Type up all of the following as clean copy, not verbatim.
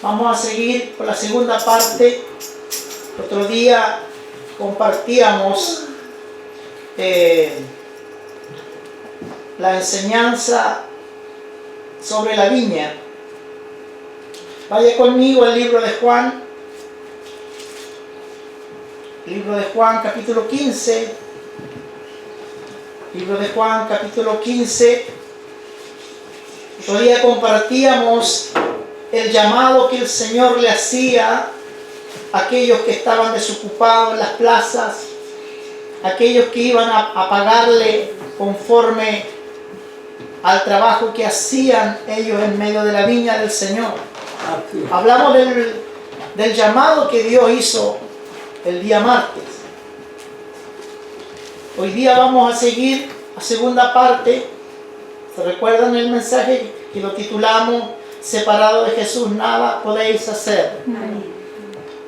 Vamos a seguir con la segunda parte. Otro día compartíamos la enseñanza sobre la viña. Vaya conmigo al libro de Juan. Libro de Juan, capítulo 15. Libro de Juan, capítulo 15. Otro día compartíamos el llamado que el Señor le hacía a aquellos que estaban desocupados en las plazas, aquellos que iban a pagarle conforme al trabajo que hacían ellos en medio de la viña del Señor. Hablamos del llamado que Dios hizo el día martes. Hoy día vamos a seguir la segunda parte. ¿Se recuerdan el mensaje que lo titulamos "Separado de Jesús nada podéis hacer"?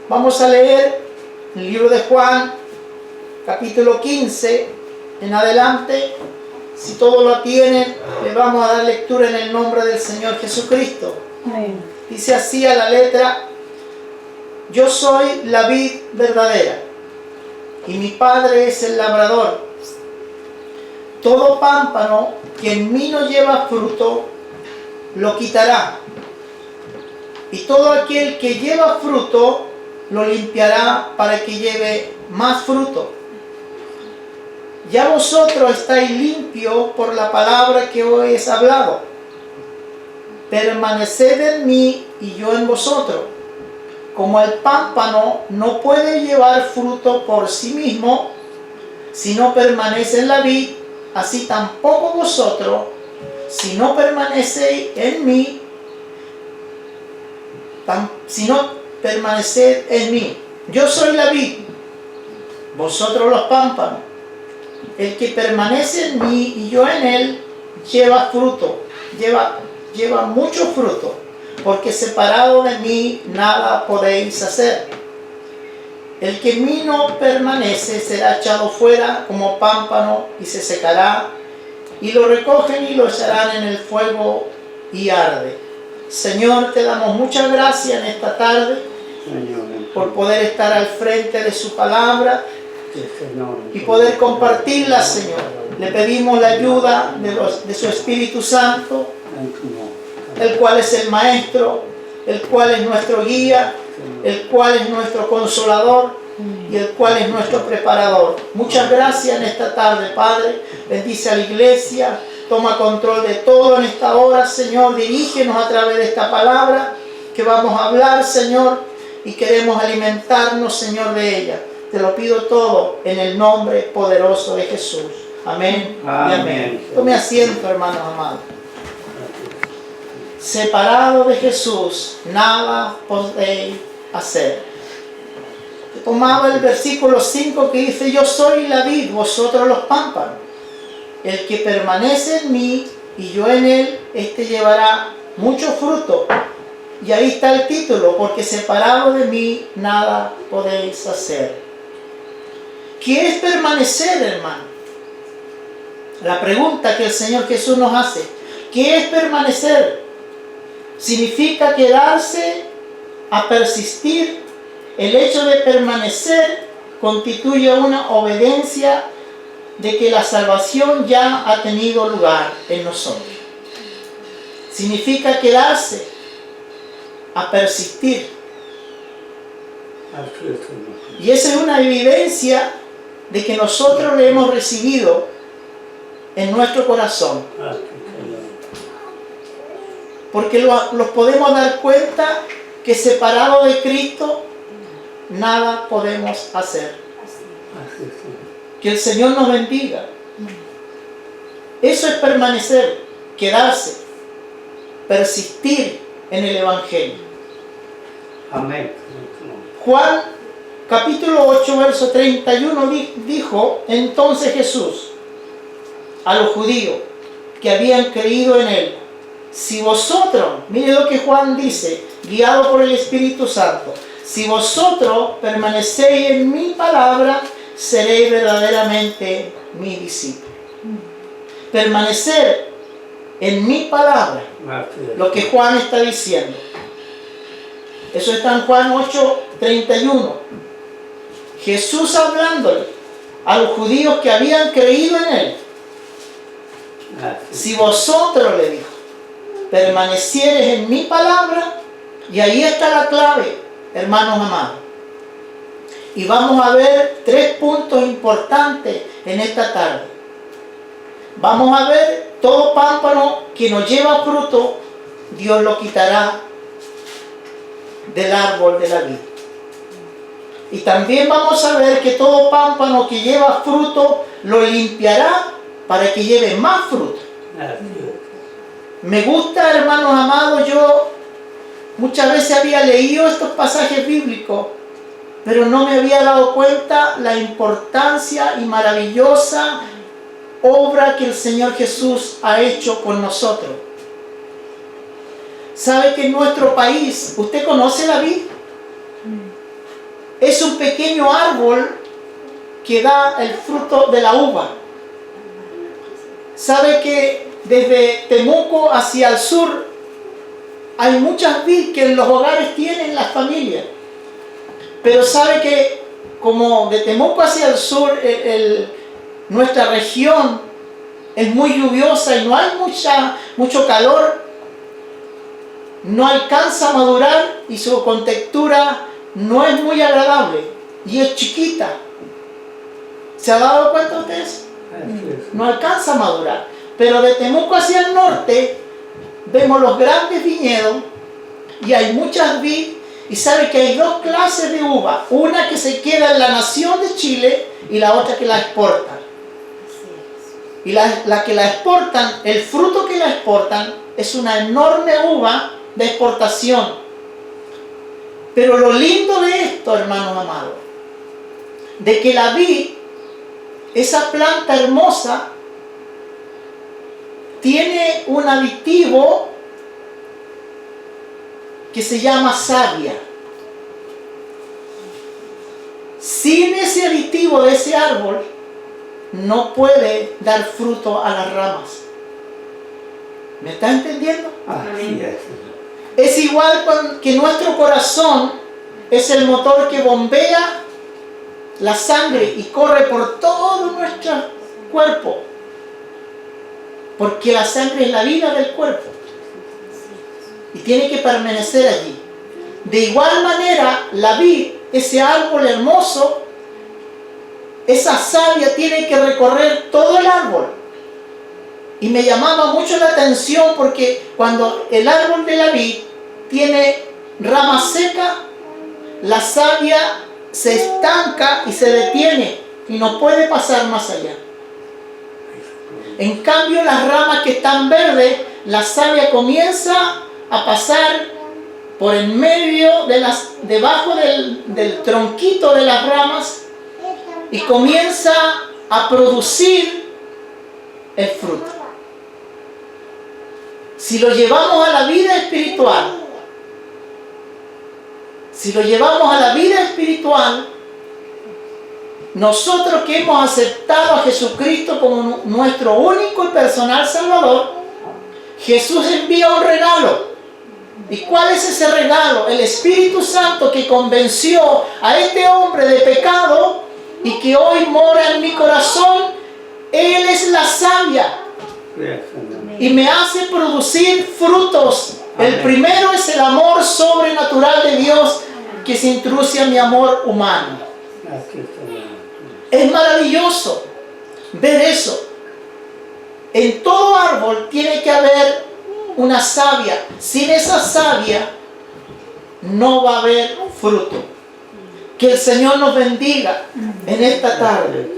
Vamos a leer el libro de Juan, capítulo 15 en adelante. Si todos lo tienen, le vamos a dar lectura en el nombre del Señor Jesucristo. Dice así a la letra: yo soy la vid verdadera y mi Padre es el labrador. Todo pámpano que en mí no lleva fruto, lo quitará. Y todo aquel que lleva fruto, lo limpiará para que lleve más fruto. Ya vosotros estáis limpios por la palabra que os he hablado. Permaneced en mí y yo en vosotros. Como el pámpano no puede llevar fruto por sí mismo, si no permanece en la vid, así tampoco vosotros, si no permanecéis en mí, si no permaneced en mí. Yo soy la vid, vosotros los pámpanos. El que permanece en mí y yo en él, lleva fruto, lleva mucho fruto, porque separado de mí nada podéis hacer. El que en mí no permanece será echado fuera como pámpano y se secará, y lo recogen y lo echarán en el fuego y arde. Señor, te damos muchas gracias en esta tarde, por poder estar al frente de su palabra y poder compartirla, Señor. Le pedimos la ayuda de su Espíritu Santo, el cual es el Maestro, el cual es nuestro guía, el cual es nuestro consolador y el cual es nuestro preparador. Muchas gracias en esta tarde, Padre. Bendice a la iglesia, toma control de todo en esta hora, Señor. Dirígenos a través de esta palabra que vamos a hablar, Señor, y queremos alimentarnos, Señor, de ella. Te lo pido todo en el nombre poderoso de Jesús. Amén. Amén. Y amén. Tome asiento, hermanos amados. Separado de Jesús, nada podéis hacer. Tomaba el versículo 5 que dice: yo soy la vid, vosotros los pámpanos. El que permanece en mí y yo en él, este llevará mucho fruto. Y ahí está el título: porque separado de mí nada podéis hacer. ¿Qué es permanecer, hermano? La pregunta que el Señor Jesús nos hace: ¿qué es permanecer? Significa quedarse, a persistir. El hecho de permanecer constituye una obediencia de que la salvación ya ha tenido lugar en nosotros. Significa quedarse, a persistir. Y esa es una evidencia de que nosotros le hemos recibido en nuestro corazón. Porque los podemos dar cuenta que separado de Cristo nada podemos hacer. Que el Señor nos bendiga. Eso es permanecer, quedarse, persistir en el Evangelio. Amén. Juan capítulo 8 verso 31 dijo entonces Jesús a los judíos que habían creído en él: si vosotros, mire lo que Juan dice, guiado por el Espíritu Santo, si vosotros permanecéis en mi palabra, seréis verdaderamente mi discípulo. Permanecer en mi palabra, lo que Juan está diciendo. Eso está en Juan 8:31. Jesús hablándole a los judíos que habían creído en Él. Si vosotros, le dijo, permanecieres en mi palabra, y ahí está la clave, hermanos amados. Y vamos a ver 3 puntos importantes en esta tarde. Vamos a ver todo pámpano que nos lleva fruto, Dios lo quitará del árbol de la vida. Y también vamos a ver que todo pámpano que lleva fruto lo limpiará para que lleve más fruto. Me gusta, hermanos amados, yo muchas veces había leído estos pasajes bíblicos, pero no me había dado cuenta la importancia y maravillosa obra que el Señor Jesús ha hecho con nosotros. ¿Sabe que en nuestro país, usted conoce la vid? Es un pequeño árbol que da el fruto de la uva. ¿Sabe que desde Temuco hacia el sur hay muchas vid que en los hogares tienen las familias? Pero sabe que como de Temuco hacia el sur nuestra región es muy lluviosa y no hay mucho calor, no alcanza a madurar y su contextura no es muy agradable y es chiquita. ¿Se ha dado cuenta ustedes? No alcanza a madurar. Pero de Temuco hacia el norte vemos los grandes viñedos y hay muchas vid. Y sabe que hay 2 clases de uva, una que se queda en la nación de Chile y la otra que la exportan. Y la que la exportan, el fruto que la exportan es una enorme uva de exportación. Pero lo lindo de esto, hermanos amados, de que la vid, esa planta hermosa, tiene un aditivo que se llama savia. Sin ese aditivo de ese árbol, no puede dar fruto a las ramas. ¿Me está entendiendo? Así es. Es igual que nuestro corazón es el motor que bombea la sangre y corre por todo nuestro cuerpo. Porque la sangre es la vida del cuerpo. Y tiene que permanecer allí. De igual manera, la vid, ese árbol hermoso, esa savia tiene que recorrer todo el árbol. Y me llamaba mucho la atención porque cuando el árbol de la vid tiene ramas secas, la savia se estanca y se detiene y no puede pasar más allá. En cambio, las ramas que están verdes, la savia comienza a pasar por en medio de debajo del tronquito de las ramas y comienza a producir el fruto. Si lo llevamos a la vida espiritual, nosotros que hemos aceptado a Jesucristo como nuestro único y personal Salvador, Jesús envía un regalo. ¿Y cuál es ese regalo? El Espíritu Santo que convenció a este hombre de pecado y que hoy mora en mi corazón. Él es la savia y me hace producir frutos. El primero es el amor sobrenatural de Dios que se introduce a mi amor humano. Es maravilloso ver eso. En todo árbol tiene que haber una savia. Sin esa savia no va a haber fruto. Que el Señor nos bendiga en esta tarde.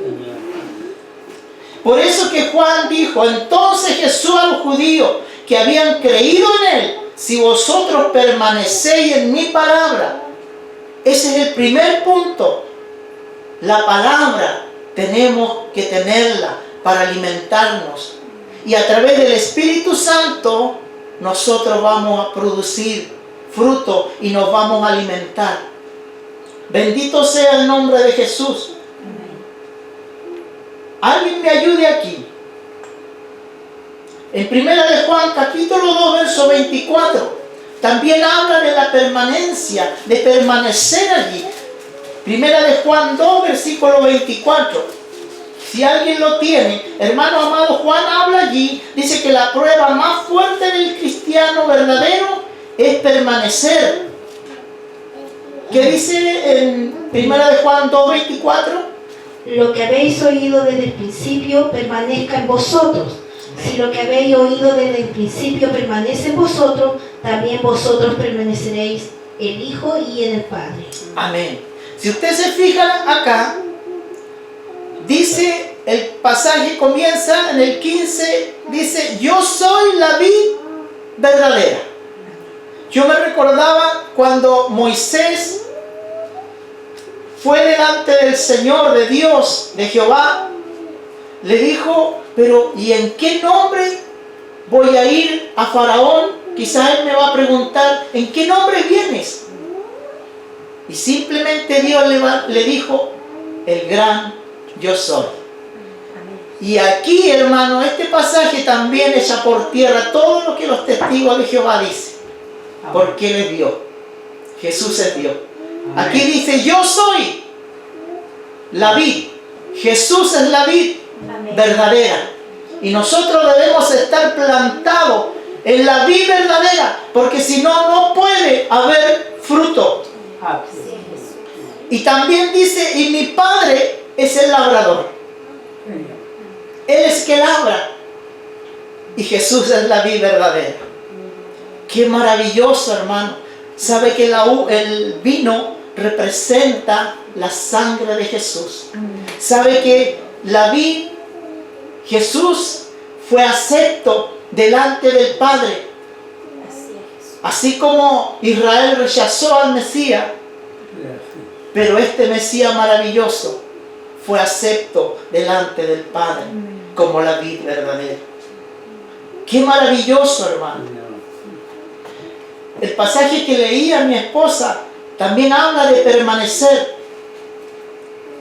Por eso que Juan dijo, entonces Jesús a los judíos que habían creído en Él, si vosotros permanecéis en mi palabra. Ese es el primer punto. La palabra tenemos que tenerla para alimentarnos. Y a través del Espíritu Santo nosotros vamos a producir fruto y nos vamos a alimentar. Bendito sea el nombre de Jesús. Alguien me ayude aquí. En 1 de Juan capítulo 2 verso 24. también habla de la permanencia, de permanecer allí. Primera de Juan 2, versículo 24. Si alguien lo tiene, hermano amado, Juan habla allí, dice que la prueba más fuerte del cristiano verdadero es permanecer. ¿Qué dice en Primera de Juan 2, 24? Lo que habéis oído desde el principio permanezca en vosotros. Si lo que habéis oído desde el principio permanece en vosotros, también vosotros permaneceréis en el Hijo y en el Padre. Amén. Si usted se fija acá, dice, el pasaje comienza en el 15, dice, yo soy la vid verdadera. Yo me recordaba cuando Moisés fue delante del Señor, de Dios, de Jehová, le dijo, pero ¿y en qué nombre voy a ir a Faraón? Quizás él me va a preguntar, ¿en qué nombre vienes? Y simplemente Dios le dijo, el gran yo soy. Y aquí, hermano, este pasaje también echa por tierra todo lo que los testigos de Jehová dicen. Porque Él es Dios. Jesús es Dios. Aquí dice, yo soy la vid. Jesús es la vid verdadera. Y nosotros debemos estar plantados en la vid verdadera. Porque si no, no puede haber fruto. Y también dice, y mi Padre es el labrador. Él es que labra. Y Jesús es la vid verdadera. Qué maravilloso, hermano. Sabe que el vino representa la sangre de Jesús. Sabe que la vid, Jesús fue acepto delante del Padre. Así como Israel rechazó al Mesías, pero este Mesías maravilloso fue acepto delante del Padre como la vid verdadera. Qué maravilloso, hermano. El pasaje que leía mi esposa también habla de permanecer.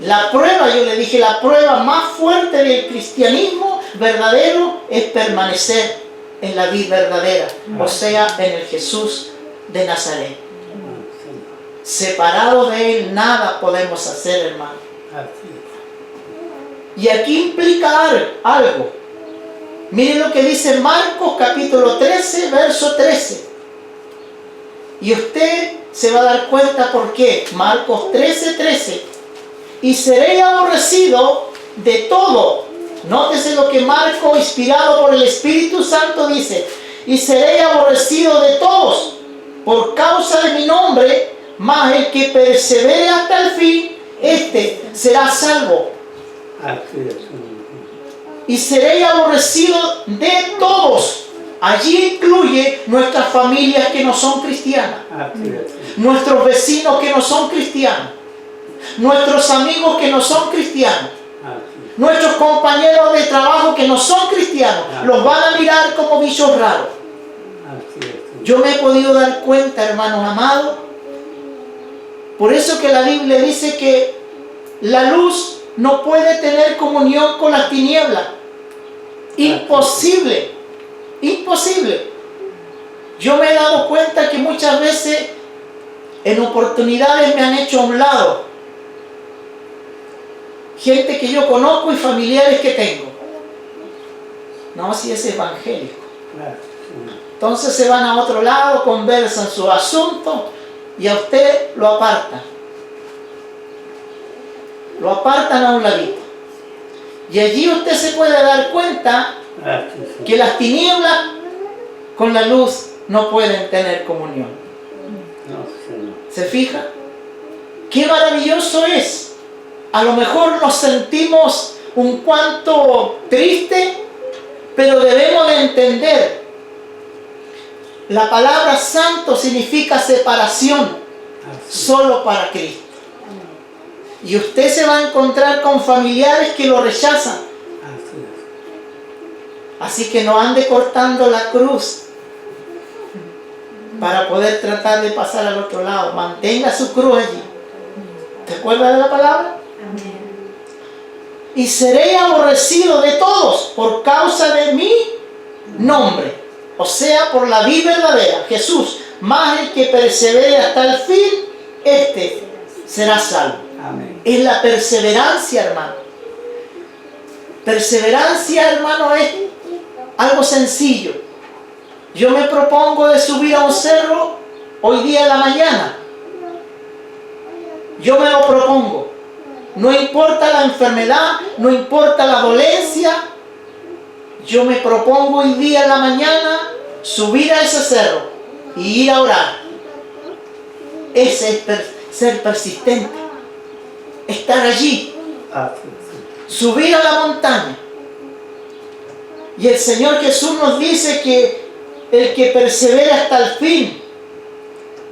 La prueba, yo le dije, la prueba más fuerte del cristianismo verdadero es permanecer en la vid verdadera, o sea, en el Jesús de Nazaret. Separado de Él nada podemos hacer, hermano. Y aquí implica algo. Miren lo que dice Marcos capítulo 13, verso 13. Y usted se va a dar cuenta por qué. Marcos 13, 13. Y seréis aborrecido de todo. Nótese lo que Marcos, inspirado por el Espíritu Santo, dice. Y seréis aborrecido de todos por causa de mi nombre, mas el que persevere hasta el fin, este será salvo. Y seréis aborrecidos de todos. Allí incluye nuestras familias que no son cristianas, nuestros vecinos que no son cristianos, nuestros amigos que no son cristianos, nuestros compañeros de trabajo que no son cristianos. Los van a mirar como bichos raros. Yo me he podido dar cuenta, hermanos amados, por eso que la Biblia dice que la luz no puede tener comunión con las tinieblas. Imposible. Imposible. Yo me he dado cuenta que muchas veces en oportunidades me han hecho a un lado. Gente que yo conozco y familiares que tengo. No, si es evangélico. Entonces se van a otro lado, conversan sus asuntos y a usted lo apartan. Lo apartan a un ladito. Y allí usted se puede dar cuenta que las tinieblas con la luz no pueden tener comunión. ¿Se fija? ¡Qué maravilloso es! A lo mejor nos sentimos un cuanto tristes, pero debemos de entender. La palabra santo significa separación solo para Cristo. Y usted se va a encontrar con familiares que lo rechazan. Así que no ande cortando la cruz para poder tratar de pasar al otro lado. Mantenga su cruz allí. ¿Te acuerdas de la palabra? Y seré aborrecido de todos por causa de mi nombre. o sea, por la vid verdadera, Jesús, más el que persevere hasta el fin, este será salvo. Amén. Es la perseverancia, hermano. Perseverancia, hermano, es algo sencillo. Yo me propongo de subir a un cerro hoy día en la mañana. Yo me lo propongo. No importa la enfermedad, no importa la dolencia. Yo me propongo hoy día en la mañana subir a ese cerro y ir a orar. Ese es ser persistente. Estar allí. Subir a la montaña. Y el Señor Jesús nos dice que el que persevera hasta el fin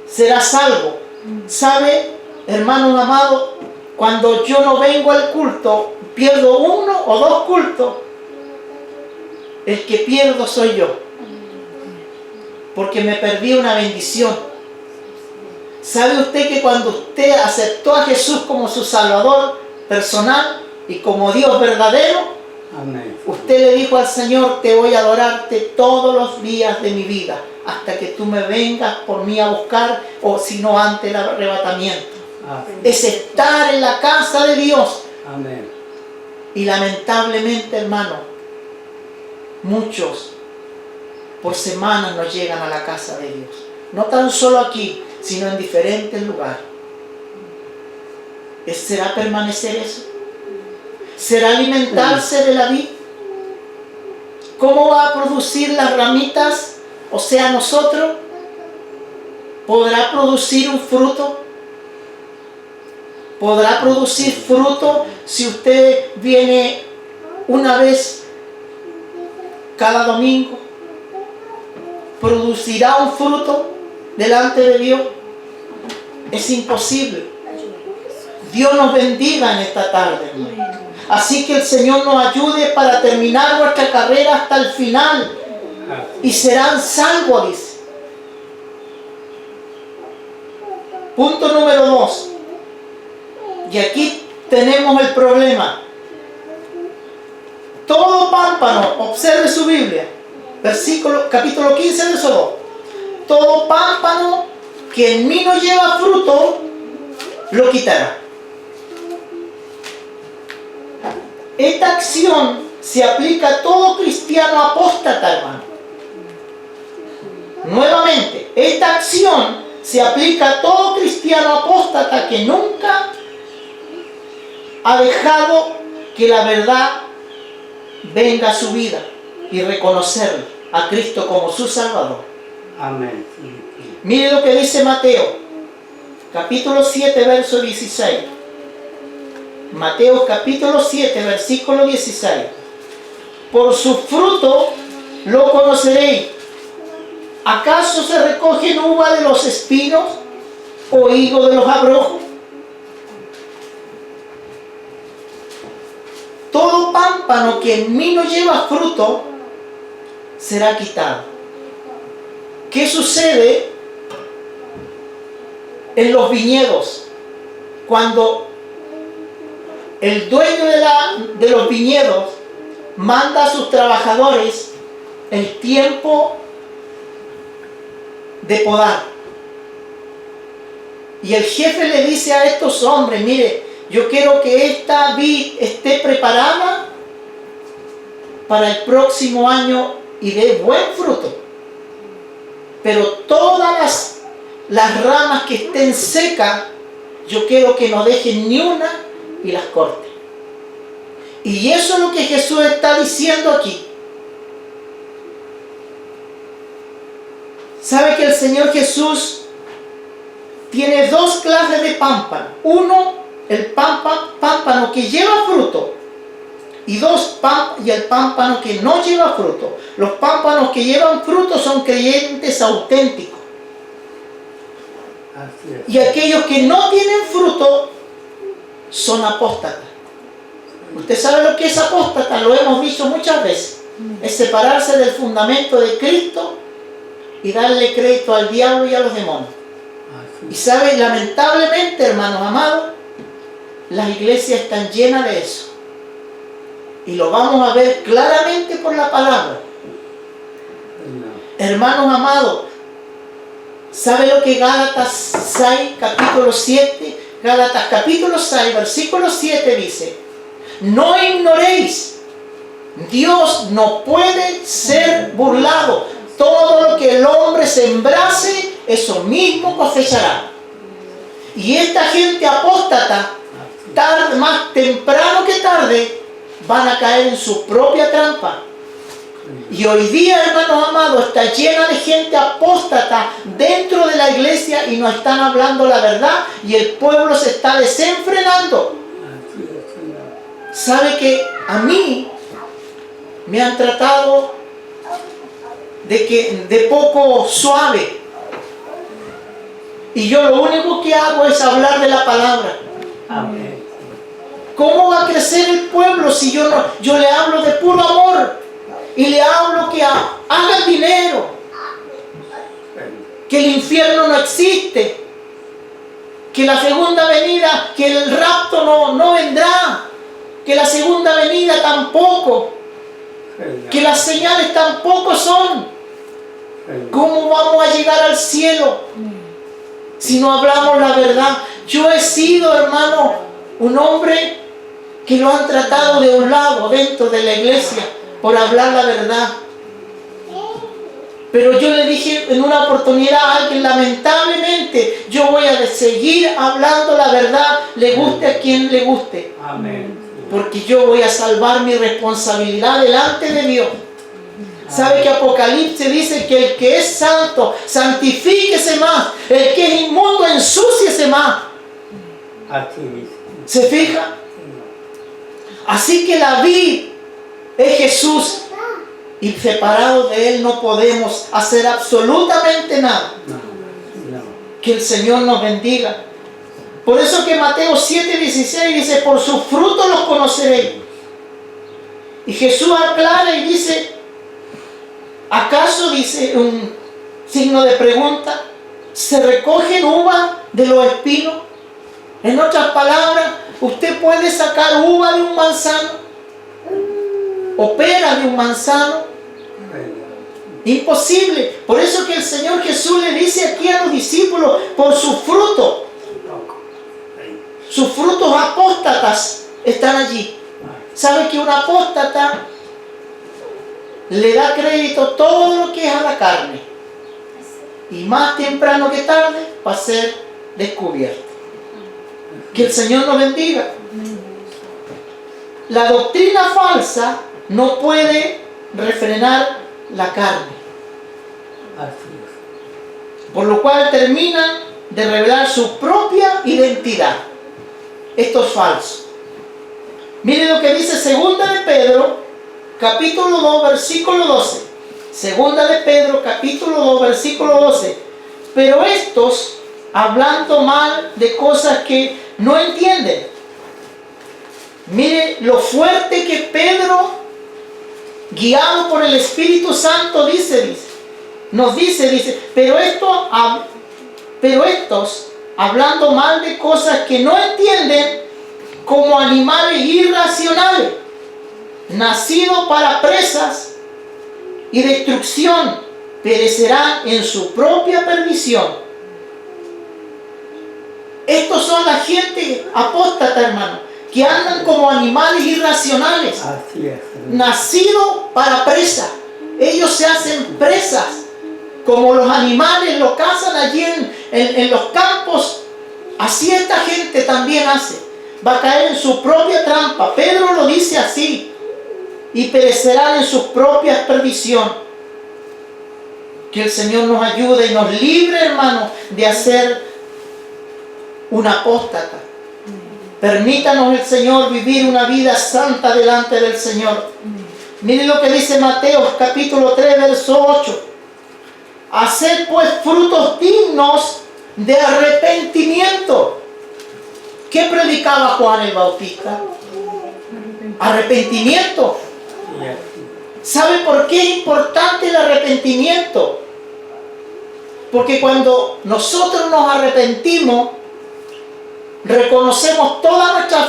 será salvo. ¿Sabe, hermanos amados? Cuando yo no vengo al culto, pierdo uno o dos cultos, el que pierdo soy yo. Porque me perdí una bendición. ¿Sabe usted que cuando usted aceptó a Jesús como su Salvador personal y como Dios verdadero, Amén. usted le dijo al Señor, te voy a adorarte todos los días de mi vida, hasta que tú me vengas por mí a buscar, o si no antes el arrebatamiento? Es estar en la casa de Dios. Amén. Y lamentablemente, hermano, muchos por semanas no llegan a la casa de Dios. No tan solo aquí, sino en diferentes lugares. ¿Será permanecer eso? ¿Será alimentarse de la vid? ¿Cómo va a producir las ramitas? O sea, nosotros. ¿Podrá producir un fruto? ¿Podrá producir fruto si usted viene una vez cada domingo? ¿Producirá un fruto delante de Dios? Es imposible. Dios nos bendiga en esta tarde, hermano. Así que el Señor nos ayude para terminar nuestra carrera hasta el final. Y serán salvos, dice. Punto número 2. Y aquí tenemos el problema. Todo pámpano, observe su Biblia, capítulo 15, verso 2. Todo pámpano que en mí no lleva fruto, lo quitará. Esta acción se aplica a todo cristiano apóstata, hermano. Nuevamente, esta acción se aplica a todo cristiano apóstata que nunca ha dejado que la verdad venga a su vida y reconocer a Cristo como su Salvador. Amén. Mire lo que dice Mateo, capítulo 7, verso 16. Mateo capítulo 7, versículo 16. Por su fruto lo conoceréis. ¿Acaso se recogen uva de los espinos o higo de los abrojos? Todo pámpano que en mí no lleva fruto será quitado. ¿Qué sucede en los viñedos? Cuando el dueño de los viñedos manda a sus trabajadores el tiempo de podar. Y el jefe le dice a estos hombres, mire, yo quiero que esta vid esté preparada para el próximo año y dé buen fruto. Pero todas las ramas que estén secas, yo quiero que no dejen ni una y las corte. Y eso es lo que Jesús está diciendo aquí. ¿Sabe que el Señor Jesús tiene dos clases de pámpano? Uno, el pámpano que lleva fruto. Y el pámpano que no lleva fruto. Los pámpanos que llevan fruto son creyentes auténticos. Y aquellos que no tienen fruto son apóstatas. Usted sabe lo que es apóstata, lo hemos dicho muchas veces. Es separarse del fundamento de Cristo y darle crédito al diablo y a los demonios. Y sabe, lamentablemente, hermanos amados, las iglesias están llenas de eso. Y lo vamos a ver claramente por la palabra. Hermanos amados, ¿sabe lo que Gálatas 6, capítulo 7? Gálatas capítulo 6, versículo 7 dice: no ignoréis, Dios no puede ser burlado. Todo lo que el hombre sembrase, eso mismo cosechará. Y esta gente apóstata, más temprano que tarde, van a caer en su propia trampa. Y hoy día, hermanos amados, está llena de gente apóstata dentro de la iglesia y no están hablando la verdad y el pueblo se está desenfrenando. ¿Sabe que a mí me han tratado de poco suave? Y yo lo único que hago es hablar de la palabra. Amén. ¿Cómo va a crecer el pueblo si yo le hablo de puro amor? Y le hablo que hagan dinero, que el infierno no existe, que la segunda venida, que el rapto no vendrá, que la segunda venida tampoco, que las señales tampoco son. ¿Cómo vamos a llegar al cielo si no hablamos la verdad? Yo he sido, hermano, un hombre que lo han tratado de un lado dentro de la iglesia por hablar la verdad. Pero yo le dije en una oportunidad a alguien: lamentablemente yo voy a seguir hablando la verdad, le guste a quien le guste. Amén. Porque yo voy a salvar mi responsabilidad delante de Dios. ¿Sabe que Apocalipsis dice que el que es santo, santifíquese más? El que es inmundo, ensúciese más. Así mismo. ¿Se fija? Así que la vid es Jesús. Y separados de Él no podemos hacer absolutamente nada. No. Que el Señor nos bendiga. Por eso que Mateo 7:16 dice: por sus frutos los conoceréis. Y Jesús aclara y dice: ¿acaso, dice un signo de pregunta, se recogen uvas de los espinos? En otras palabras, ¿usted puede sacar uva de un manzano? ¿O pera de un manzano? Imposible. Por eso que el Señor Jesús le dice aquí a los discípulos: por sus frutos. Sus frutos apóstatas están allí. ¿Sabe que un apóstata le da crédito todo lo que es a la carne? Y más temprano que tarde va a ser descubierto. Que el Señor nos bendiga. La doctrina falsa no puede refrenar la carne. Así es. Por lo cual terminan de revelar su propia identidad. Esto es falso. Mire lo que dice Segunda de Pedro, capítulo 2, versículo 12. Segunda de Pedro, capítulo 2, versículo 12. Pero estos, hablando mal de cosas que no entienden. Mire lo fuerte que Pedro, guiado por el Espíritu Santo, nos dice, pero estos, hablando mal de cosas que no entienden, como animales irracionales, nacidos para presas y destrucción, perecerán en su propia perdición. Estos son la gente apóstata, hermano, que andan como animales irracionales, Así es. nacidos para presa. Ellos se hacen presas, como los animales lo cazan allí en los campos. Así esta gente también hace. Va a caer en su propia trampa. Pedro lo dice así: y perecerán en su propia perdición. Que el Señor nos ayude y nos libre, hermano, de hacer un apóstata. Permítanos el Señor vivir una vida santa delante del Señor. Miren lo que dice Mateo capítulo 3, verso 8. Haced pues frutos dignos de arrepentimiento. ¿Qué predicaba Juan el Bautista? Arrepentimiento. ¿Sabe por qué es importante el arrepentimiento? Porque cuando nosotros nos arrepentimos, reconocemos todas nuestras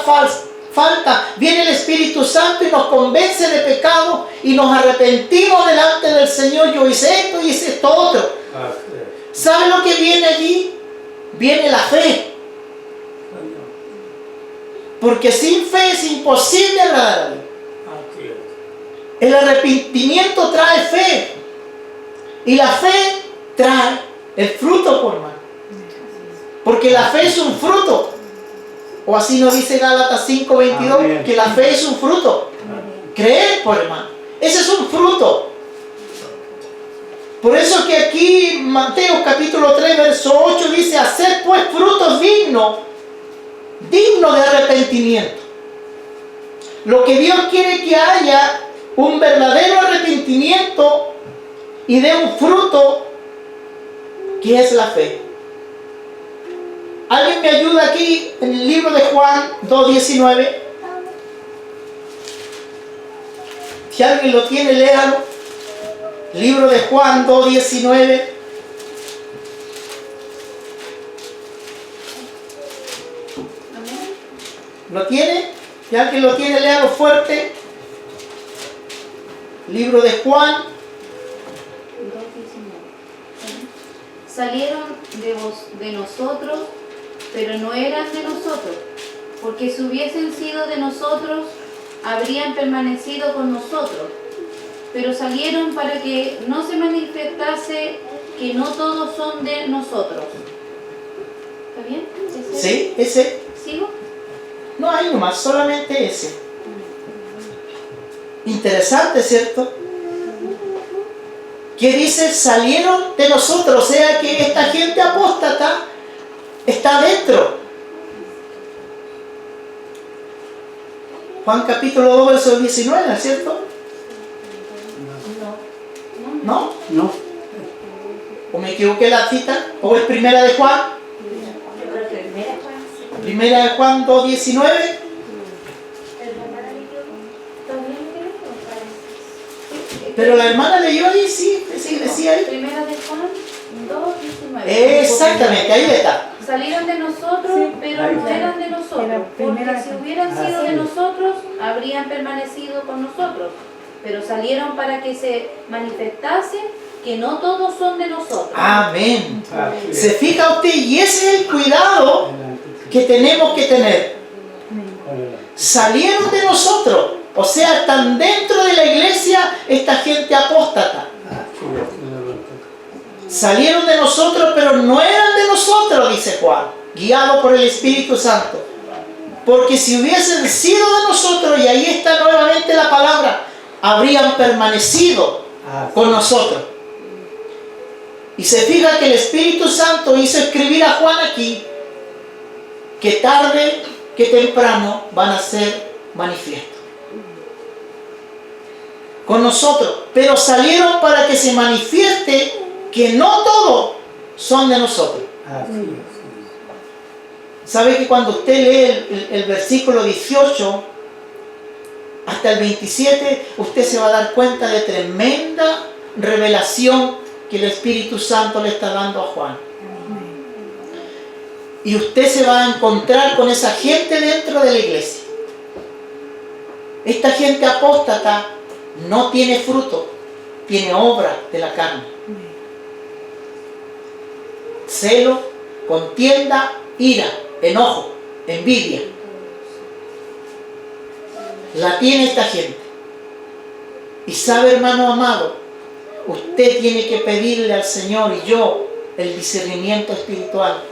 falta, viene el Espíritu Santo y nos convence de pecado y nos arrepentimos delante del Señor. Yo hice esto y hice esto otro. Así es. ¿Sabe lo que viene allí? Viene la fe. Porque sin fe es imposible agradar a Dios. Así es. El arrepentimiento trae fe. Y la fe trae el fruto, por hermano. Porque la fe es un fruto. O así nos dice Gálatas 5:22, Amén. que la fe es un fruto. Creer, por hermano. Ese es un fruto. Por eso que aquí Mateo capítulo 3, verso 8 dice, hacer pues frutos dignos de arrepentimiento. Lo que Dios quiere que haya un verdadero arrepentimiento y dé un fruto que es la fe. ¿Alguien me ayuda aquí en el libro de Juan 2:19? Si alguien lo tiene, léalo. Libro de Juan 2:19. ¿Lo tiene? Si alguien lo tiene, léalo fuerte. Libro de Juan. 2:19. Salieron de nosotros, pero no eran de nosotros, porque si hubiesen sido de nosotros, habrían permanecido con nosotros. Pero salieron para que no se manifestase que no todos son de nosotros. ¿Está bien? ¿Ese? Sí, ese. ¿Sigo? No hay nomás, solamente ese. Interesante, ¿cierto? Que dice, salieron de nosotros, o sea que esta gente apóstata está dentro. Juan capítulo 2, verso 19, ¿cierto? ¿No? No. ¿O me equivoqué la cita? ¿O es primera de Juan? Primera de Juan 2:19. Pero la hermana leyó ahí, sí, decía ahí. Primera de Juan 2:19. Exactamente, ahí está. Salieron de nosotros, pero no eran de nosotros, porque si hubieran sido de nosotros, habrían permanecido con nosotros. Pero salieron para que se manifestase que no todos son de nosotros. Amén. Así es. Se fija usted, y ese es el cuidado que tenemos que tener. Salieron de nosotros, o sea, están dentro de la iglesia esta gente apóstata. Así es. Salieron de nosotros, pero no eran de nosotros, dice Juan, guiado por el Espíritu Santo. Porque si hubiesen sido de nosotros, y ahí está nuevamente la palabra, habrían permanecido con nosotros. Y se fija que el Espíritu Santo hizo escribir a Juan aquí que tarde que temprano van a ser manifiestos con nosotros, pero salieron para que se manifieste que no todos son de nosotros. Así es. ¿Sabe que cuando usted lee el versículo 18 hasta el 27, usted se va a dar cuenta de tremenda revelación que el Espíritu Santo le está dando a Juan? Y usted se va a encontrar con esa gente dentro de la iglesia. Esta gente apóstata no tiene fruto, tiene obra de la carne. Celo, contienda, ira, enojo, envidia. La tiene esta gente. Y sabe, hermano amado, usted tiene que pedirle al Señor y yo el discernimiento espiritual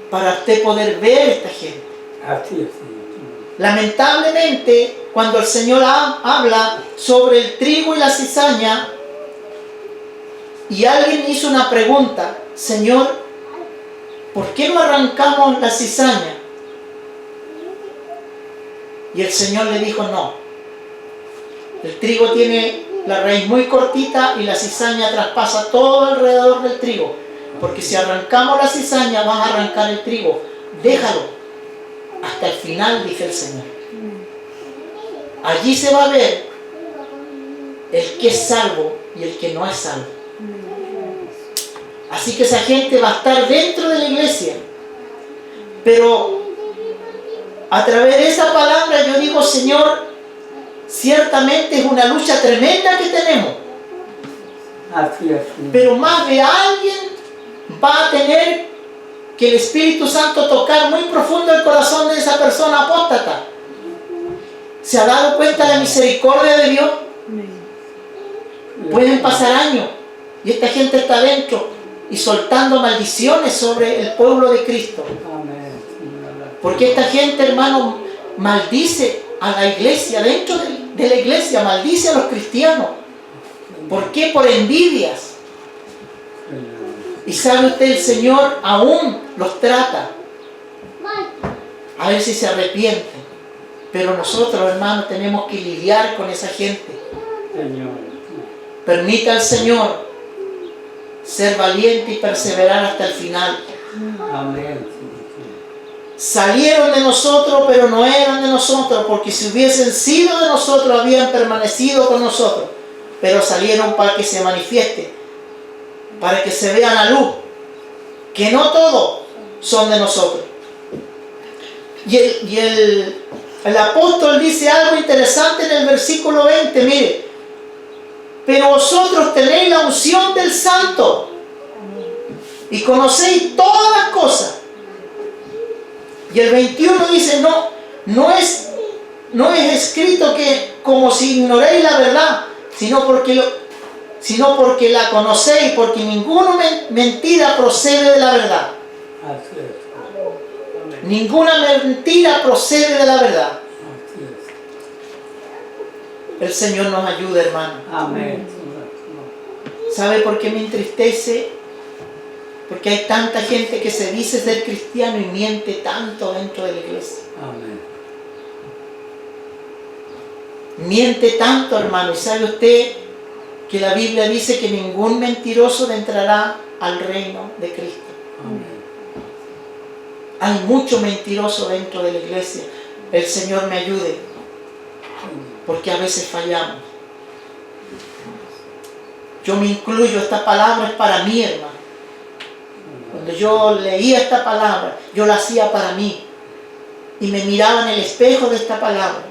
para usted poder ver esta gente. Así es. Lamentablemente, cuando el Señor habla sobre el trigo y la cizaña, y alguien hizo una pregunta, Señor, ¿por qué no arrancamos la cizaña? Y el Señor le dijo, no. El trigo tiene la raíz muy cortita y la cizaña traspasa todo alrededor del trigo. Porque si arrancamos la cizaña, vas a arrancar el trigo. Déjalo hasta el final, dice el Señor. Allí se va a ver el que es salvo y el que no es salvo. Así que esa gente va a estar dentro de la iglesia, pero a través de esa palabra yo digo, Señor, ciertamente es una lucha tremenda que tenemos. Así es, Señor. Pero más de alguien va a tener que el Espíritu Santo tocar muy profundo el corazón de esa persona apóstata. ¿Se ha dado cuenta de la misericordia de Dios? Pueden pasar años y esta gente está dentro y soltando maldiciones sobre el pueblo de Cristo. Amén, Señor. Porque esta gente, hermano, maldice a la iglesia, dentro de la iglesia, maldice a los cristianos. ¿Por qué? Por envidias. Y sabe usted, el Señor aún los trata. A ver si se arrepienten. Pero nosotros, hermanos, tenemos que lidiar con esa gente. Señor. Permita al Señor ser valiente y perseverar hasta el final. Amén. Salieron de nosotros, pero no eran de nosotros, porque si hubiesen sido de nosotros, habían permanecido con nosotros. Pero salieron para que se manifieste, para que se vea la luz, que no todos son de nosotros. Y el apóstol dice algo interesante en el versículo 20, mire, pero vosotros tenéis la unción del Santo y conocéis todas las cosas. Y el 21 dice, no es escrito que como si ignoréis la verdad, sino porque la conocéis, porque ninguna mentira procede de la verdad. Así es. Ninguna mentira procede de la verdad. Así es. El Señor nos ayuda, hermano. Amén. ¿Sabe por qué me entristece? Porque hay tanta gente que se dice ser cristiano y miente tanto dentro de la iglesia. Amén. Miente tanto, hermano. ¿Y sabe usted que la Biblia dice que ningún mentiroso entrará al reino de Cristo? Amén. Hay mucho mentiroso dentro de la iglesia. El Señor me ayude, porque a veces fallamos. Yo me incluyo, esta palabra es para mí, hermano. Cuando yo leía esta palabra, yo la hacía para mí. Y me miraba en el espejo de esta palabra.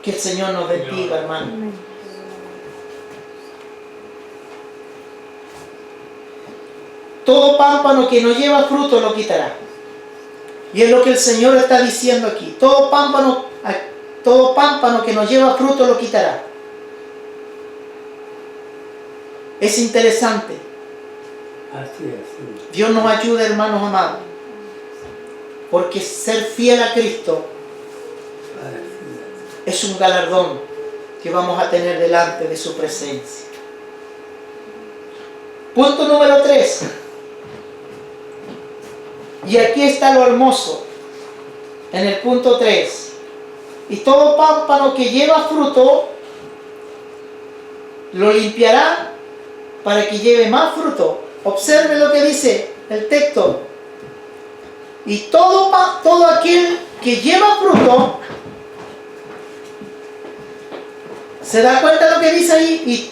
Que el Señor nos bendiga, hermano. Todo pámpano que no lleva fruto lo quitará. Y es lo que el Señor está diciendo aquí. Todo pámpano que no lleva fruto lo quitará. Es interesante. Así es. Dios nos ayuda, hermanos amados. Porque ser fiel a Cristo es un galardón que vamos a tener delante de su presencia. Punto número 3. Y aquí está lo hermoso. En el punto 3. Y todo pámpano que lleva fruto lo limpiará para que lleve más fruto. Observe lo que dice el texto. Y todo aquel que lleva fruto, ¿se da cuenta lo que dice ahí? Y